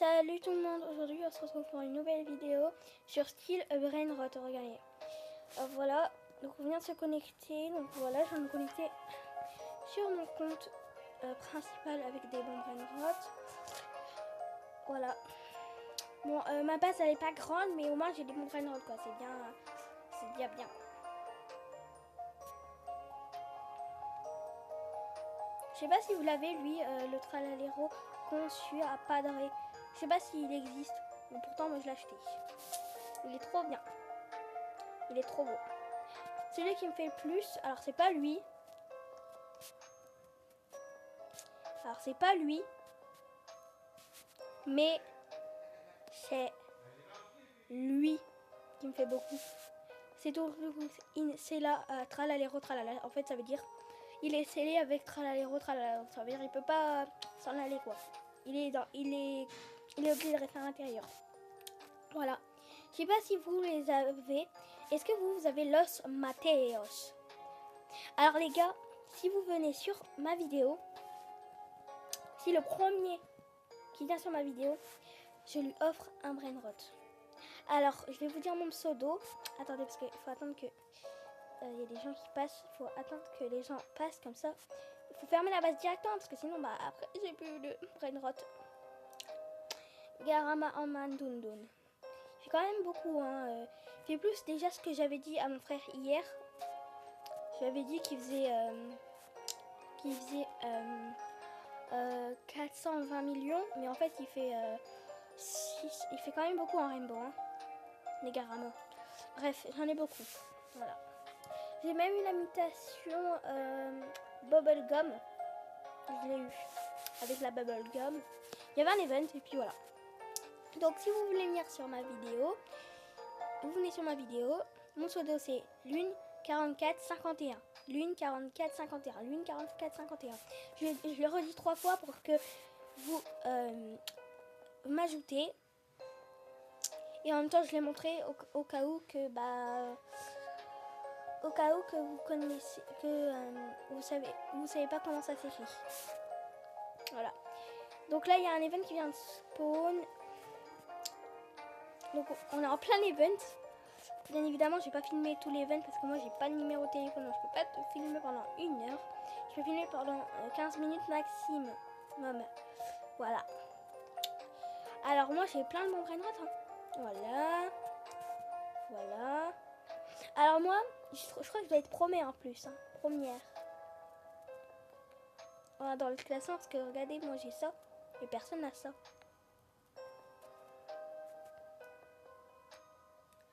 Salut tout le monde, aujourd'hui on se retrouve pour une nouvelle vidéo sur Steel Brainrot, regardez. Voilà, donc on vient de se connecter, donc voilà, je viens de me connecter sur mon compte principal avec des bons Brainrot. Voilà. Bon, ma base elle est pas grande, mais au moins j'ai des bons Brainrot quoi, c'est bien bien. Je sais pas si vous l'avez lui, le Tralalero conçu à Padre. Je sais pas s'il existe, mais pourtant moi je l'ai acheté. Il est trop bien. Il est trop beau. Celui qui me fait le plus, alors c'est pas lui. Mais c'est lui qui me fait beaucoup. C'est tout. C'est là, Tralalero Tralala. En fait, ça veut dire il est scellé avec Tralalero Tralala. Ça veut dire il peut pas s'en aller quoi. Il est obligé de rester à l'intérieur. Voilà. Je sais pas si vous les avez. Est-ce que vous avez Los Mateos? Alors les gars, si vous venez sur ma vidéo, si le premier qui vient sur ma vidéo, je lui offre un Brainrot. Alors, je vais vous dire mon pseudo. Attendez, parce qu'il faut attendre que... y a des gens qui passent. Il faut attendre que les gens passent comme ça. Il faut fermer la base directement, parce que sinon, bah, après, j'ai plus de Brainrot. Garama Amandundun. J'ai quand même beaucoup, hein. J'ai plus déjà ce que j'avais dit à mon frère hier. Je lui avais dit qu'il faisait... 420 millions, mais en fait il fait il fait quand même beaucoup en rainbow, hein, les Garama. Bref, j'en ai beaucoup. Voilà. J'ai même eu la mutation Bubblegum. Je l'ai eu avec la Bubblegum. Il y avait un event et puis voilà. Donc si vous voulez venir sur ma vidéo, vous venez sur ma vidéo. Mon pseudo c'est Lune 4451. Lune 4451. Lune 4451. Je le redis 3 fois pour que vous m'ajoutez. Et en même temps, je l'ai montré au cas où que vous connaissez, que vous savez pas comment ça s'écrit. Voilà. Donc là, il y a un event qui vient de spawn. Donc on est en plein event. Bien évidemment, je vais pas filmer tous les events parce que moi j'ai pas de numéro de téléphone, donc je peux pas te filmer pendant 1 heure. Je peux filmer pendant 15 minutes maximum. Voilà. Alors moi j'ai plein de bons Brainrot, hein. Voilà. Voilà. Alors moi, je crois que je dois être première en plus, hein. Première. Voilà, dans le classement, parce que regardez, moi j'ai ça et personne n'a ça.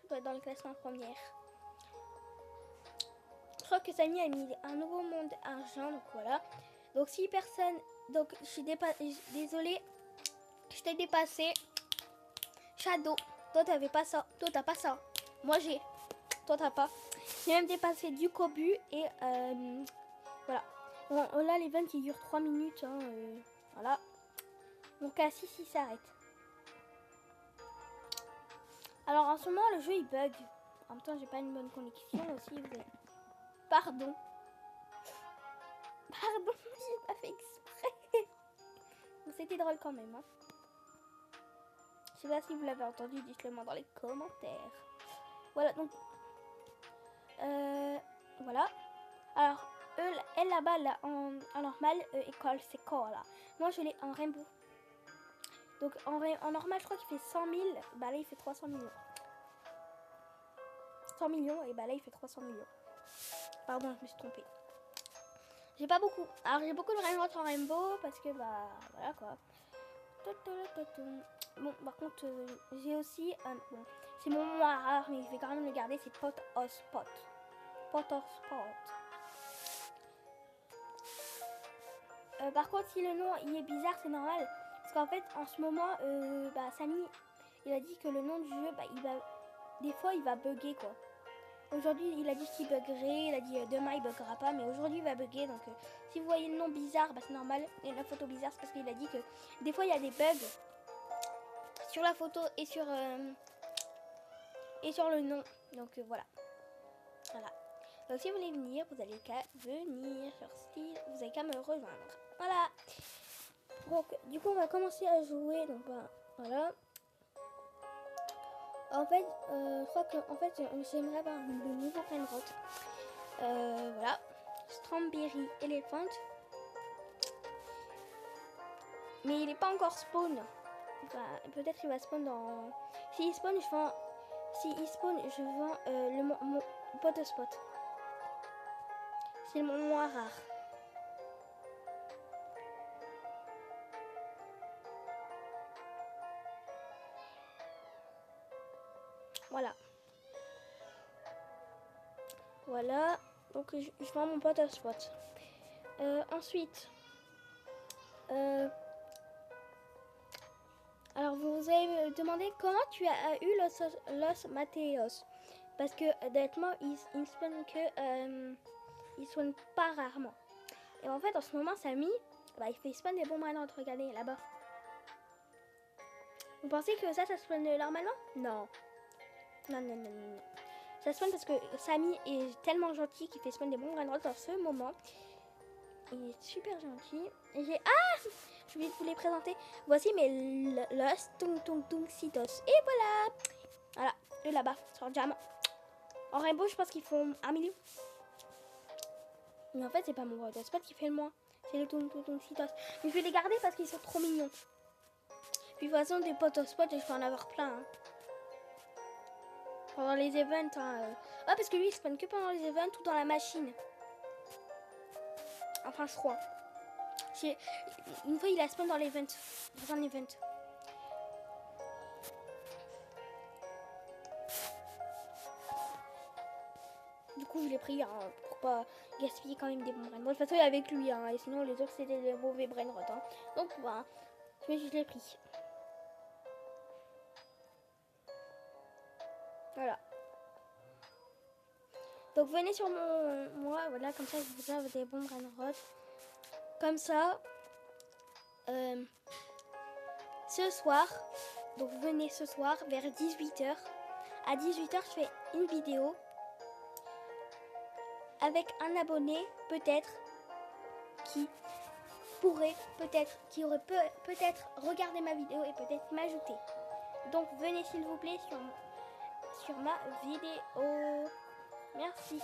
Je dois être dans le classement première. Je crois que Samy a mis un nouveau monde argent, donc voilà. Donc si personne... Donc je suis désolée, je t'ai dépassé. Shadow, toi t'avais pas ça, toi t'as pas ça. Moi j'ai, toi t'as pas. J'ai même dépassé du Kobu et voilà. Bon, là l'event il dure 3 minutes, hein, voilà. Donc Cassis il s'arrête. Alors en ce moment le jeu il bug. En même temps j'ai pas une bonne connexion aussi. Pardon. Pardon, j'ai pas fait exprès. Bon, c'était drôle quand même, hein. Je sais pas si vous l'avez entendu, dites-le moi dans les commentaires. Voilà, donc... voilà. Alors, elle là-bas, là, en normal, école, c'est quoi là? Moi, je l'ai en rainbow. Donc, en normal, je crois qu'il fait 100 000. Bah là, il fait 300 millions. 100 millions, et bah là, il fait 300 millions. Pardon, je me suis trompée. J'ai pas beaucoup. Alors, j'ai beaucoup de Brainrot en rainbow, parce que, bah, voilà, quoi. Bon, par contre, j'ai aussi un... Bon, c'est mon moins rare, mais je vais quand même le garder, c'est Pot of Spot. Pot of Spot. Par contre, si le nom il est bizarre, c'est normal. Parce qu'en fait, en ce moment, Samy, il a dit que le nom du jeu, des fois, il va bugger, quoi. Aujourd'hui, il a dit qu'il buggerait, il a dit demain, il buggera pas, mais aujourd'hui, il va bugger. Donc, si vous voyez le nom bizarre, c'est normal. Et la photo bizarre, c'est parce qu'il a dit que des fois, il y a des bugs sur la photo et sur le nom. Donc, voilà. Voilà. Donc, si vous voulez venir, vous allez qu'à venir sur Steel. Vous avez qu'à me rejoindre. Voilà. Donc, du coup, on va commencer à jouer. Donc, Voilà. En fait, je crois que j'aimerais avoir le nouveau brain-rot. Voilà. Strawberry Elephant. Mais il n'est pas encore spawn. Peut-être qu'il va spawn dans... S'il spawn, je vends... je vends mon pot de spot. C'est mon moins rare. Voilà. Voilà. Donc je vends mon pot de spot. Ensuite... alors vous avez me demandé comment tu as eu Los Mateos. Parce que honnêtement, il spawn que... il spawn pas rarement. Et en fait, en ce moment, Samy, il fait spawn des bons brain-rot. Regardez, là-bas. Vous pensez que ça spawn normalement? Non. Non. Ça spawn parce que Samy est tellement gentil qu'il fait spawn des bons brain-rot dans ce moment. Il est super gentil. Et j'ai... Ah! Je oublié de vous les présenter. Voici mes Los Tunkcitos. Et voilà! Voilà, eux là-bas, sur Jam. En rainbow, je pense qu'ils font 1 million. Mais en fait, c'est pas mon pot spot qui fait le moins. C'est les Tunkcitos. Mais je vais les garder parce qu'ils sont trop mignons. Puis de toute façon, des potes spot, je peux en avoir plein. Hein. Pendant les events. Hein, ouais, parce que lui, il spawn que pendant les events ou dans la machine. Enfin, je crois. Une fois, il a spawn dans l'event. Dans un event. Du coup, je l'ai pris hein, pour pas gaspiller quand même des bons brain-rot. De toute façon, il est avec lui. Hein, et sinon, les autres, c'était des mauvais brain-rot. Hein. Donc, voilà. Je l'ai pris. Voilà. Donc, venez sur moi. Voilà, comme ça, je vous donne des bons brain-rot. Comme ça. Ce soir. Donc, venez ce soir vers 18h. À 18h, je fais une vidéo. Avec un abonné, peut-être, qui aurait peut-être regardé ma vidéo et peut-être m'ajouter. Donc venez s'il vous plaît sur ma vidéo. Merci.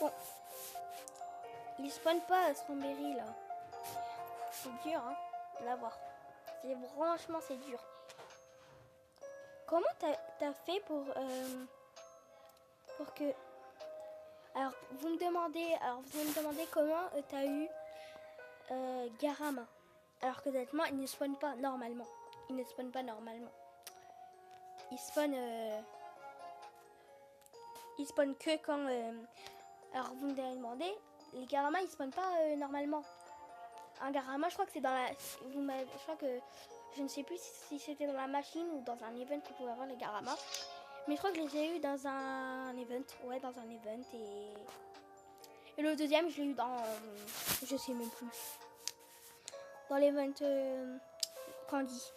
Bon, il spawn pas Strawberry là. C'est dur hein, de l'avoir. Franchement c'est dur. Comment t'as fait pour que... Alors vous allez me demander comment t'as eu Garama. Alors que honnêtement, il ne spawn pas normalement. Il spawn que quand... Alors vous me demandez, les Garama ils spawnent pas normalement. Un Garama, je crois que c'est dans la... Je crois que... Je ne sais plus si c'était dans la machine ou dans un event qu'on pouvait avoir les Garama. Mais je crois que je les ai eu dans un event. Ouais, dans un event. Et le deuxième, je l'ai eu dans... je sais même plus. Dans l'event Candy.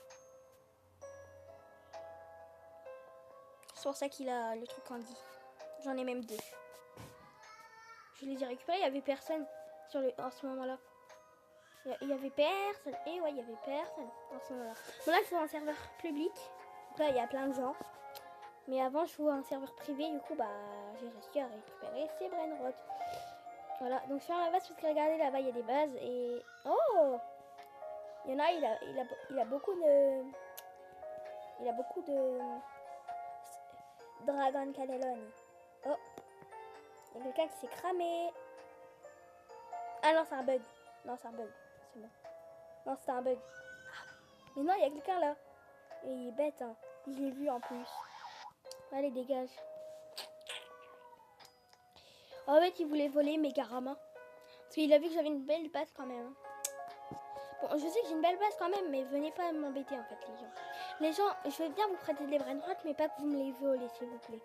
C'est pour ça qu'il a le truc Candy. J'en ai même 2. Je les ai récupérés. Il n'y avait personne en ce moment-là. Il y avait personne. Et ouais, il y avait personne en ce moment-là. Bon, là, je suis en serveur public. Donc là, il y a plein de gens. Mais avant, je jouais en serveur privé. Du coup, j'ai réussi à récupérer ces brain-rot. Voilà. Donc, sur la base, parce que regardez, là-bas, il y a des bases. Et... Oh! Il y en a, il a beaucoup de... Il a beaucoup de... Dragon Cannelloni. Oh! Il y a quelqu'un qui s'est cramé. Ah non, c'est un bug. Non, c'est un bug. C'est bon. Non, c'est un bug. Mais non, il y a quelqu'un là. Et il est bête, hein. Je l'ai vu en plus. Allez, dégage. En fait, il voulait voler mes Garama. Parce qu'il a vu que j'avais une belle base quand même. Bon, je sais que j'ai une belle base quand même, mais venez pas m'embêter en fait, les gens. Les gens, je veux bien vous prêter des brain-rot, mais pas que vous me les volez, s'il vous plaît.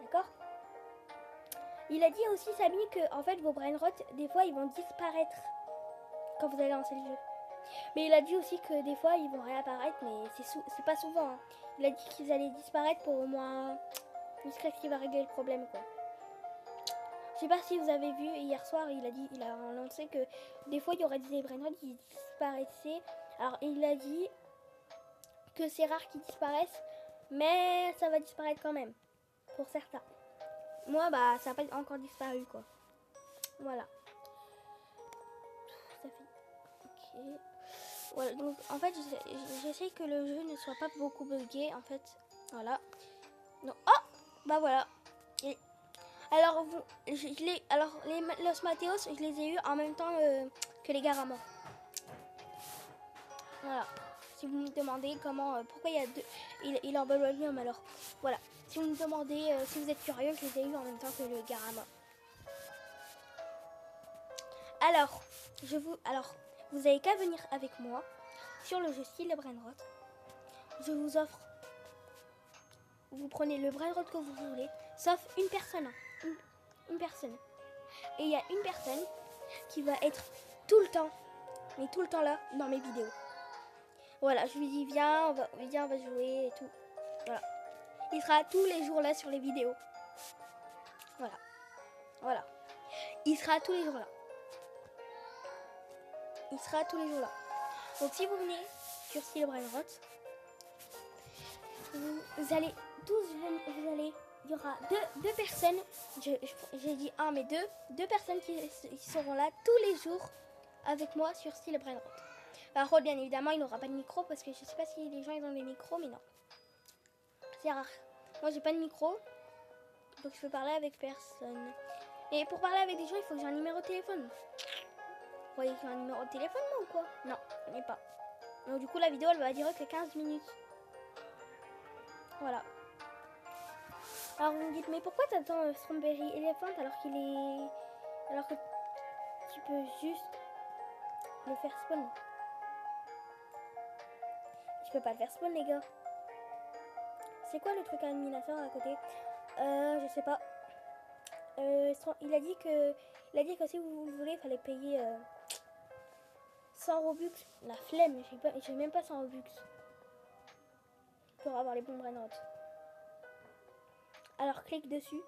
D'accord? Il a dit aussi, Samy, que en fait, vos brain-rot, des fois, ils vont disparaître quand vous allez lancer le jeu. Mais il a dit aussi que des fois, ils vont réapparaître, mais c'est pas souvent. Hein. Il a dit qu'ils allaient disparaître pour au moins... jusqu'à ce qu'il va régler le problème, quoi. Je sais pas si vous avez vu, hier soir, il a annoncé que des fois, il y aurait des brain-rot qui disparaissaient Alors il a dit que c'est rare qu'ils disparaissent, mais ça va disparaître quand même, pour certains. Moi, bah, ça n'a pas encore disparu, quoi. Voilà. Ça fait... Ok. Voilà, donc en fait, j'essaie que le jeu ne soit pas beaucoup buggé, en fait. Voilà. Donc, oh, bah voilà. Et alors, les Los Mateos, je les ai eus en même temps que les Garama. Voilà. Si vous me demandez comment, pourquoi il y a deux, il est en Bolonium, alors voilà. Si vous me demandez, si vous êtes curieux, je les ai eus en même temps que le Garama. Alors, vous avez qu'à venir avec moi sur le jeu Steel Brainrot. Je vous offre, vous prenez le Brainrot que vous voulez, sauf une personne. Une personne. Et il y a une personne qui va être tout le temps, mais tout le temps là, dans mes vidéos. Voilà, je lui dis viens, on va jouer et tout. Voilà. Il sera tous les jours là sur les vidéos. Voilà. Voilà. Il sera tous les jours là. Il sera tous les jours là. Donc si vous venez sur Steel Brainrot, vous allez tous, il y aura deux personnes, j'ai dit un mais deux personnes qui seront là tous les jours avec moi sur Steel Brainrot. Par contre, bien évidemment, il n'aura pas de micro parce que je sais pas si les gens ils ont des micros, mais non. C'est rare. Moi, j'ai pas de micro, donc je peux parler avec personne. Et pour parler avec des gens, il faut que j'ai un numéro de téléphone. Vous voyez que j'ai un numéro de téléphone, moi, ou quoi? Non, je n'ai pas. Donc du coup, la vidéo, elle va durer que 15 minutes. Voilà. Alors vous me dites, mais pourquoi t'attends Strawberry Elephant alors que tu peux juste le faire spawn? Je peux pas le faire spawn, les gars. C'est quoi le truc animateur à côté? Je sais pas. Il a dit que si vous voulez, il fallait payer 100 Robux. La flemme, j'ai même pas 100 Robux pour avoir les bons Brainrot. Alors clique dessus.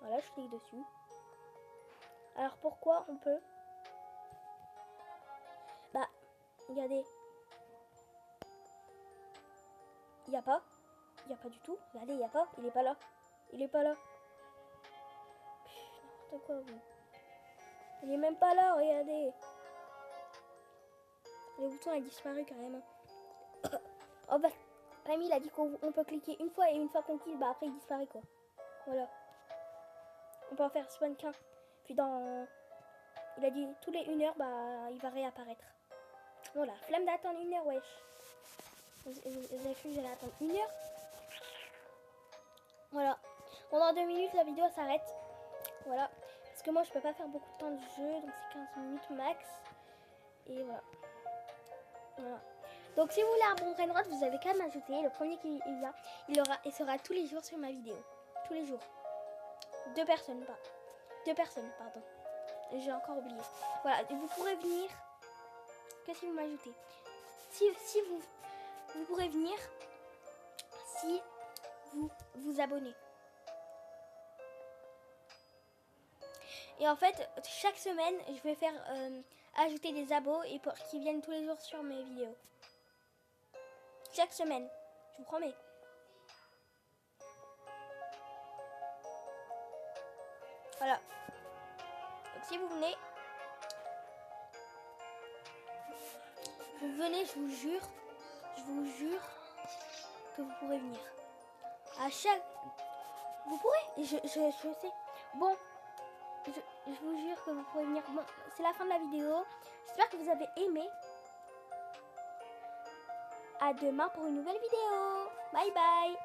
Voilà, je clique dessus. Alors pourquoi on peut... Bah, regardez. Il n'y a pas. Il n'y a pas du tout. Regardez, il n'y a pas. Il est pas là. Il est pas là. N'importe quoi, vous. Il est même pas là, regardez. Le bouton a disparu carrément. Oh bah, l'ami il a dit qu'on peut cliquer une fois et une fois qu'on clique, bah après il disparaît quoi. Voilà. On peut en faire spawn qu'un. Puis il a dit tous les 1 heure, bah il va réapparaître. Voilà, flemme d'attendre 1 heure, wesh. Vous avez cru que j'allais attendre 1 heure? Voilà. Pendant 2 minutes, la vidéo s'arrête. Voilà. Parce que moi, je peux pas faire beaucoup de temps de jeu, donc c'est 15 minutes max. Et voilà. Voilà. Donc si vous voulez un bon Brainrot, vous avez qu'à m'ajouter. Le premier qui vient, il sera tous les jours sur ma vidéo. Tous les jours. 2 personnes, pas. 2 personnes, pardon. J'ai encore oublié. Voilà, et vous pourrez venir que si vous m'ajoutez. Si vous pourrez venir si vous vous abonnez. Et en fait, chaque semaine, je vais faire ajouter des abos et pour qu'ils viennent tous les jours sur mes vidéos. Chaque semaine, je vous promets. Voilà. Donc si vous venez, je vous jure que vous pourrez venir. À chaque... Vous pourrez, je sais. Bon, je vous jure que vous pourrez venir. Bon, c'est la fin de la vidéo. J'espère que vous avez aimé. À demain pour une nouvelle vidéo. Bye bye.